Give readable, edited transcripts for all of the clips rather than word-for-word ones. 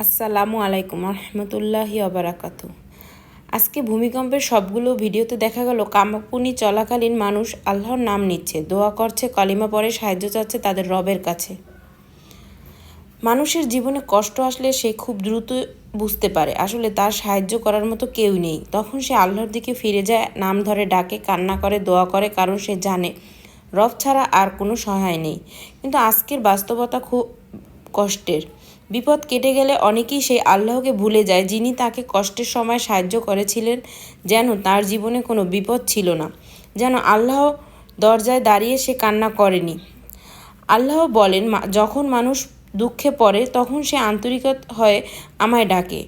আসসালামু আলাইকুম রহমতুল্লাহি ওবারাকাতু। আজকে ভূমিকম্পের সবগুলো ভিডিওতে দেখা গেল কামাকুনি চলাকালীন মানুষ আল্লাহর নাম নিচ্ছে, দোয়া করছে, কলিমা পড়ে সাহায্য চাচ্ছে তাদের রবের কাছে। মানুষের জীবনে কষ্ট আসলে সে খুব দ্রুত বুঝতে পারে আসলে তার সাহায্য করার মতো কেউ নেই। তখন সে আল্লাহর দিকে ফিরে যায়, নাম ধরে ডাকে, কান্না করে, দোয়া করে, কারণ সে জানে রব ছাড়া আর কোনো সহায় নেই। কিন্তু আজকের বাস্তবতা খুব কষ্টের। বিপদ কেটে গেলে অনেকেই সেই আল্লাহকে ভুলে যায় যিনি তাকে কষ্টের সময় সাহায্য করেছিলেন, যেন তার জীবনে কোনো বিপদ ছিল না, যেন আল্লাহ দরজায় দাঁড়িয়ে সে কান্না করেনি। আল্লাহ বলেন, যখন মানুষ দুঃখে পড়ে তখন সে আন্তরিক হয়ে আমায় ডাকে,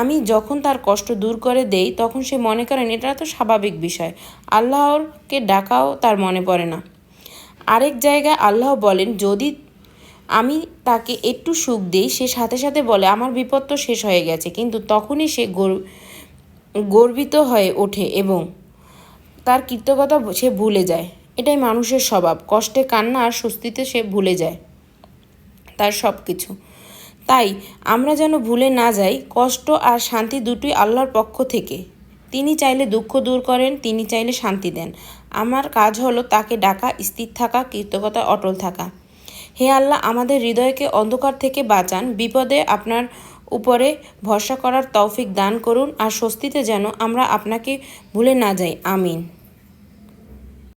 আমি যখন তার কষ্ট দূর করে দেই তখন সে মনে করেন এটা তো স্বাভাবিক বিষয়, আল্লাহকে ডাকাও তার মনে পড়ে না। আরেক জায়গায় আল্লাহ বলেন, যদি আমি তাকে একটু সুখ দিই সে সাথে সাথে বলে আমার বিপদ তো শেষ হয়ে গেছে, কিন্তু তখনই সে গর্বিত হয়ে ওঠে এবং তার কৃতজ্ঞতা সে ভুলে যায়। এটাই মানুষের স্বভাব, কষ্টে কান্না আর স্বস্তিতে সে ভুলে যায় তার সব কিছু। তাই আমরা যেন ভুলে না যাই, কষ্ট আর শান্তি দুটোই আল্লাহর পক্ষ থেকে। তিনি চাইলে দুঃখ দূর করেন, তিনি চাইলে শান্তি দেন। আমার কাজ হলো তাকে ডাকা, স্থির থাকা, কৃতজ্ঞতা অটল থাকা। হে আল্লাহ, আমাদের হৃদয়কে অন্ধকার থেকে বাঁচান, বিপদে আপনার উপরে ভরসা করার তৌফিক দান করুন, আর স্বস্তিতে যেন আমরা আপনাকে ভুলে না যাই। আমিন।